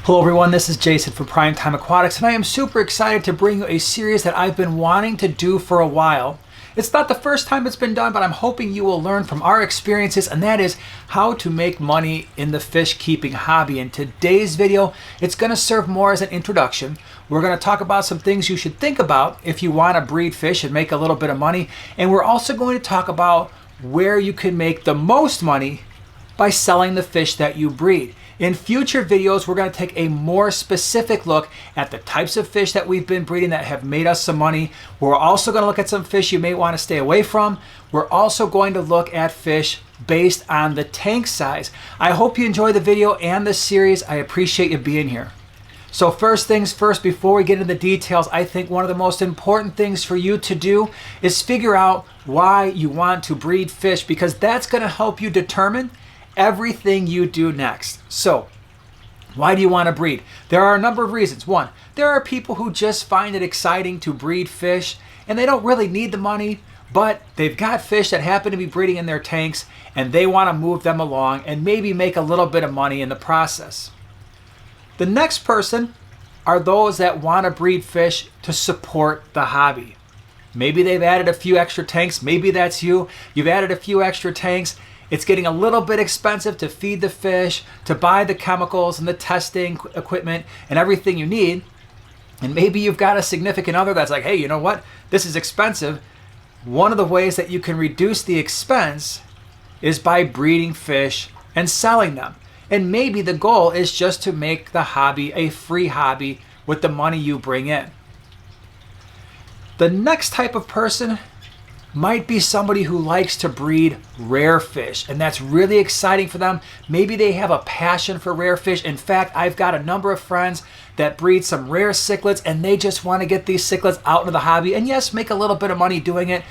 Hello everyone, this is Jason from Primetime Aquatics, and I am super excited to bring you a series that I've been wanting to do for a while. It's not the first time it's been done, but I'm hoping you will learn from our experiences, and that is how to make money in the fish keeping hobby. In today's video, it's going to serve more as an introduction. We're going to talk about some things you should think about if you want to breed fish and make a little bit of money, and we're also going to talk about where you can make the most money by selling the fish that you breed. In future videos, we're going to take a more specific look at the types of fish that we've been breeding that have made us some money. We're also going to look at some fish you may want to stay away from. We're also going to look at fish based on the tank size. I hope you enjoy the video and the series. I appreciate you being here. So first things first, before we get into the details, I think one of the most important things for you to do is figure out why you want to breed fish, because that's going to help you determine everything you do next. So, why do you want to breed? There are a number of reasons. One, there are people who just find it exciting to breed fish and they don't really need the money, but they've got fish that happen to be breeding in their tanks and they want to move them along and maybe make a little bit of money in the process. The next person are those that want to breed fish to support the hobby. Maybe they've added a few extra tanks. Maybe that's you. You've added a few extra tanks. It's getting a little bit expensive to feed the fish, to buy the chemicals and the testing equipment and everything you need. And maybe you've got a significant other that's like, hey, you know what? This is expensive. One of the ways that you can reduce the expense is by breeding fish and selling them. And maybe the goal is just to make the hobby a free hobby with the money you bring in. The next type of person might be somebody who likes to breed rare fish, and that's really exciting for them. Maybe they have a passion for rare fish. In fact, I've got a number of friends that breed some rare cichlids, and they just want to get these cichlids out into the hobby and yes, make a little bit of money doing it.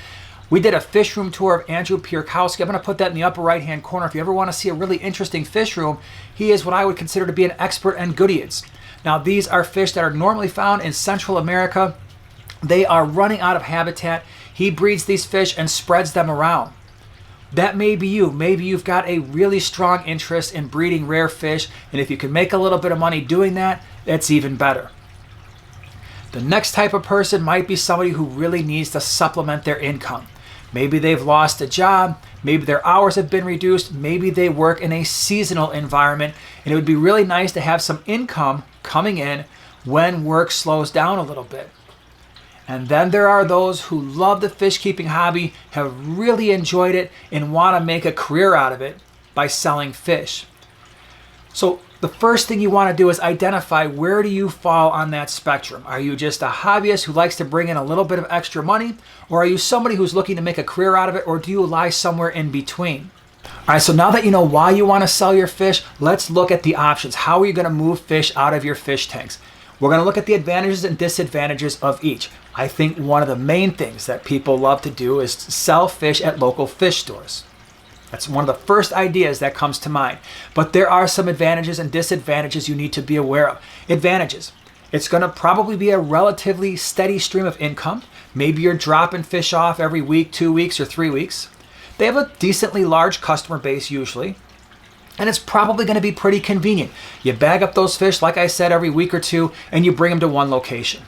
We did a fish room tour of Andrew Pierkowski. I'm going to put that in the upper right hand corner. If you ever want to see a really interesting fish room, he is what I would consider to be an expert in goodeids. Now, these are fish that are normally found in Central America. They are running out of habitat. He breeds these fish and spreads them around. That may be you. Maybe you've got a really strong interest in breeding rare fish, and if you can make a little bit of money doing that, that's even better. The next type of person might be somebody who really needs to supplement their income. Maybe they've lost a job, maybe their hours have been reduced, maybe they work in a seasonal environment, and it would be really nice to have some income coming in when work slows down a little bit. And then there are those who love the fish keeping hobby, have really enjoyed it, and want to make a career out of it by selling fish. So the first thing you want to do is identify, where do you fall on that spectrum? Are you just a hobbyist who likes to bring in a little bit of extra money? Or are you somebody who's looking to make a career out of it? Or do you lie somewhere in between? All right, so now that you know why you want to sell your fish, let's look at the options. How are you going to move fish out of your fish tanks? We're going to look at the advantages and disadvantages of each. I think one of the main things that people love to do is sell fish at local fish stores. That's one of the first ideas that comes to mind. But there are some advantages and disadvantages you need to be aware of. Advantages. It's going to probably be a relatively steady stream of income. Maybe you're dropping fish off every week, 2 weeks, or 3 weeks. They have a decently large customer base usually. And it's probably going to be pretty convenient. You bag up those fish, like I said, every week or two, and you bring them to one location.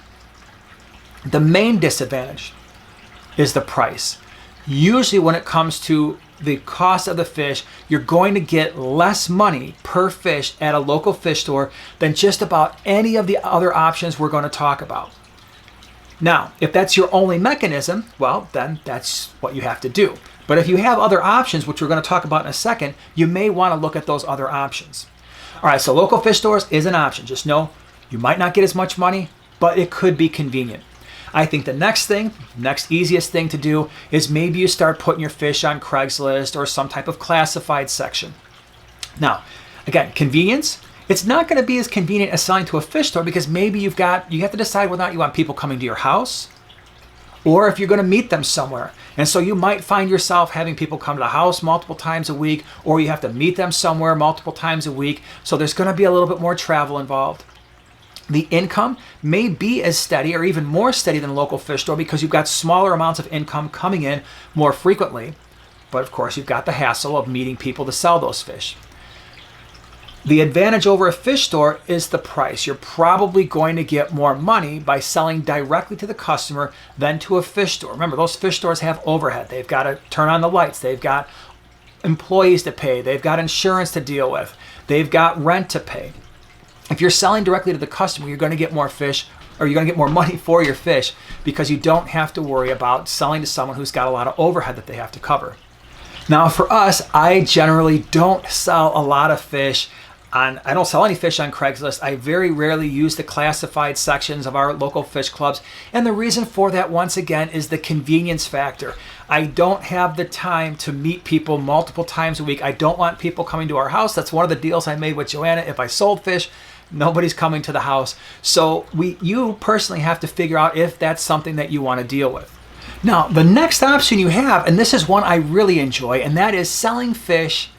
The main disadvantage is the price. Usually when it comes to the cost of the fish, you're going to get less money per fish at a local fish store than just about any of the other options we're going to talk about. Now, if that's your only mechanism, well, then that's what you have to do. But if you have other options, which we're going to talk about in a second, you may want to look at those other options. All right, so local fish stores is an option. Just know you might not get as much money, but it could be convenient. I think the next easiest thing to do is maybe you start putting your fish on Craigslist or some type of classified section. Now, again, convenience. It's not going to be as convenient as selling to a fish store, because maybe you have to decide whether or not you want people coming to your house or if you're going to meet them somewhere. And so you might find yourself having people come to the house multiple times a week, or you have to meet them somewhere multiple times a week. So there's going to be a little bit more travel involved. The income may be as steady or even more steady than a local fish store, because you've got smaller amounts of income coming in more frequently. But of course, you've got the hassle of meeting people to sell those fish. The advantage over a fish store is the price. You're probably going to get more money by selling directly to the customer than to a fish store. Remember, those fish stores have overhead. They've got to turn on the lights. They've got employees to pay. They've got insurance to deal with. They've got rent to pay. If you're selling directly to the customer, you're going to get more fish, or you're going to get more money for your fish, because you don't have to worry about selling to someone who's got a lot of overhead that they have to cover. Now for us, I generally don't sell a lot of fish I don't sell any fish on Craigslist. I very rarely use the classified sections of our local fish clubs. And the reason for that, once again, is the convenience factor. I don't have the time to meet people multiple times a week. I don't want people coming to our house. That's one of the deals I made with Joanna. If I sold fish, nobody's coming to the house. So you personally have to figure out if that's something that you want to deal with. Now, the next option you have, and this is one I really enjoy, and that is selling fish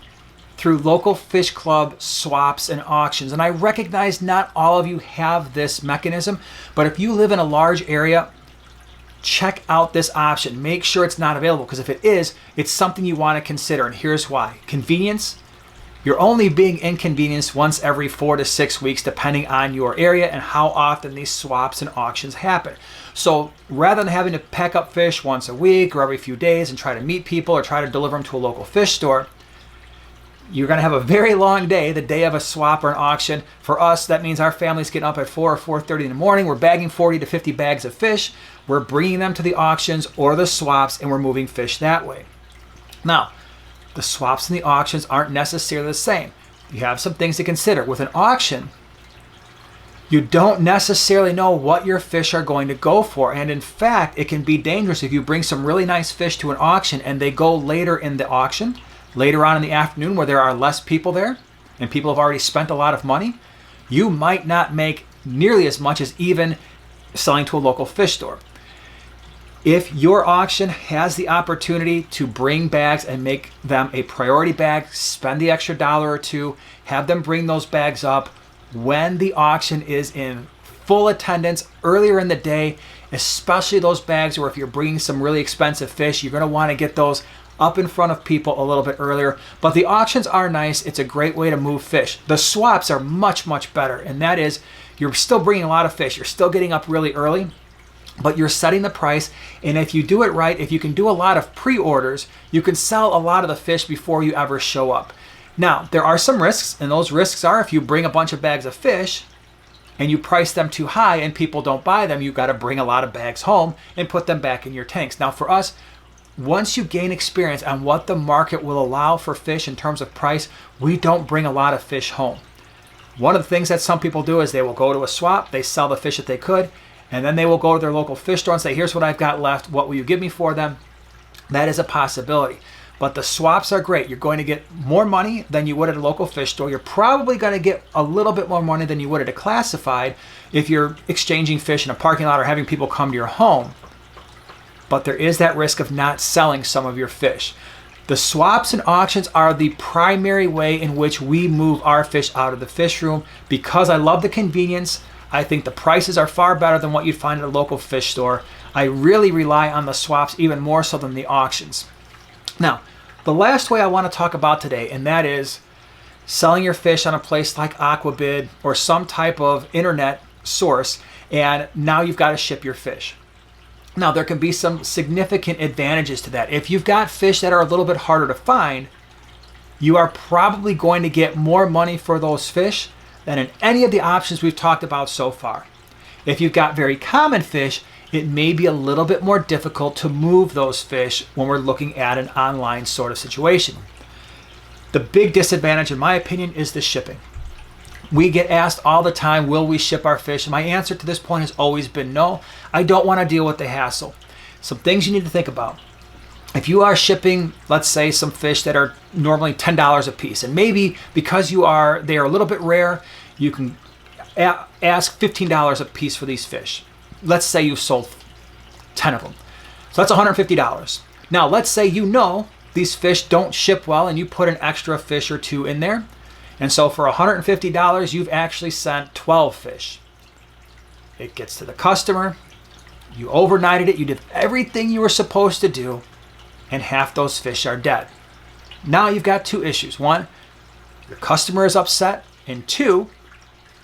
through local fish club swaps and auctions. And I recognize not all of you have this mechanism, but if you live in a large area, check out this option. Make sure it's not available, because if it is, it's something you want to consider. And here's why. Convenience. You're only being inconvenienced once every 4 to 6 weeks, depending on your area and how often these swaps and auctions happen. So rather than having to pack up fish once a week or every few days and try to meet people or try to deliver them to a local fish store, you're going to have a very long day, the day of a swap or an auction. For us, that means our family's getting up at 4 or 4:30 in the morning. We're bagging 40 to 50 bags of fish. We're bringing them to the auctions or the swaps, and we're moving fish that way. Now, the swaps and the auctions aren't necessarily the same. You have some things to consider. With an auction, you don't necessarily know what your fish are going to go for. And in fact, it can be dangerous if you bring some really nice fish to an auction and they go later in the auction, later on in the afternoon where there are less people there and people have already spent a lot of money. You might not make nearly as much as even selling to a local fish store. If your auction has the opportunity to bring bags and make them a priority bag, spend the extra $1 or $2, have them bring those bags up when the auction is in full attendance earlier in the day, especially those bags where if you're bringing some really expensive fish, you're going to want to get those up in front of people a little bit earlier. But the auctions are nice. It's a great way to move fish. The swaps are much, much better. And that is, you're still bringing a lot of fish. You're still getting up really early, but you're setting the price. And if you do it right, if you can do a lot of pre-orders, you can sell a lot of the fish before you ever show up. Now, there are some risks, and those risks are if you bring a bunch of bags of fish and you price them too high and people don't buy them, you've got to bring a lot of bags home and put them back in your tanks. Now, for us, once you gain experience on what the market will allow for fish in terms of price, we don't bring a lot of fish home. One of the things that some people do is they will go to a swap, they sell the fish that they could, and then they will go to their local fish store and say, here's what I've got left, what will you give me for them? That is a possibility. But the swaps are great. You're going to get more money than you would at a local fish store. You're probably going to get a little bit more money than you would at a classified if you're exchanging fish in a parking lot or having people come to your home. But there is that risk of not selling some of your fish. The swaps and auctions are the primary way in which we move our fish out of the fish room. Because I love the convenience, I think the prices are far better than what you'd find at a local fish store. I really rely on the swaps even more so than the auctions. Now, the last way I want to talk about today, and that is selling your fish on a place like Aquabid or some type of internet source, and now you've got to ship your fish. Now, there can be some significant advantages to that. If you've got fish that are a little bit harder to find, you are probably going to get more money for those fish than in any of the options we've talked about so far. If you've got very common fish, it may be a little bit more difficult to move those fish when we're looking at an online sort of situation. The big disadvantage, in my opinion, is the shipping. We get asked all the time, will we ship our fish? And my answer to this point has always been no. I don't want to deal with the hassle. Some things you need to think about. If you are shipping, let's say, some fish that are normally $10 a piece, and maybe because they are a little bit rare, you can ask $15 a piece for these fish. Let's say you've sold 10 of them. So that's $150. Now, let's say you know these fish don't ship well and you put an extra fish or two in there. And so for $150, you've actually sent 12 fish. It gets to the customer. You overnighted it. You did everything you were supposed to do, and half those fish are dead. Now you've got two issues. One, your customer is upset And two,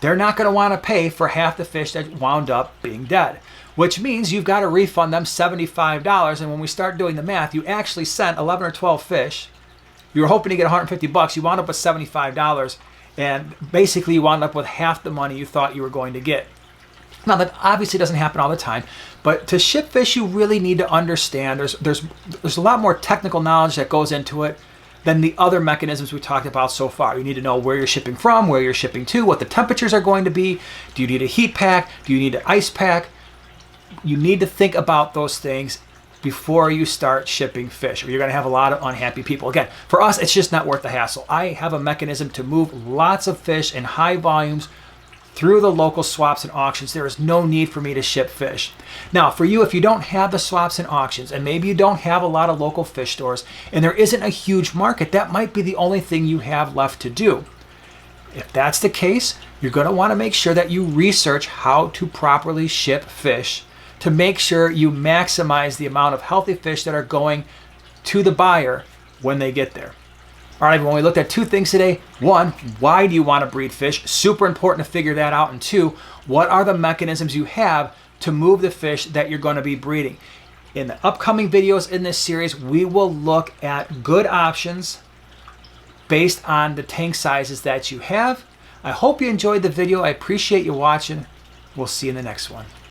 they're not going to want to pay for half the fish that wound up being dead, which means you've got to refund them $75. And when we start doing the math, you actually sent 11 or 12 fish. You were hoping to get $150. You wound up with $75. And basically you wound up with half the money you thought you were going to get. Now, that obviously doesn't happen all the time, but to ship fish, you really need to understand there's a lot more technical knowledge that goes into it than the other mechanisms we talked about so far. You need to know where you're shipping from, where you're shipping to, what the temperatures are going to be. Do you need a heat pack? Do you need an ice pack? You need to think about those things before you start shipping fish, or you're going to have a lot of unhappy people. Again, for us, it's just not worth the hassle. I have a mechanism to move lots of fish in high volumes through the local swaps and auctions. There is no need for me to ship fish. Now, for you, if you don't have the swaps and auctions, and maybe you don't have a lot of local fish stores, and there isn't a huge market, that might be the only thing you have left to do. If that's the case, you're going to want to make sure that you research how to properly ship fish to make sure you maximize the amount of healthy fish that are going to the buyer when they get there. All right, everyone, we looked at two things today. One, why do you want to breed fish? Super important to figure that out. And two, what are the mechanisms you have to move the fish that you're going to be breeding? In the upcoming videos in this series, we will look at good options based on the tank sizes that you have. I hope you enjoyed the video. I appreciate you watching. We'll see you in the next one.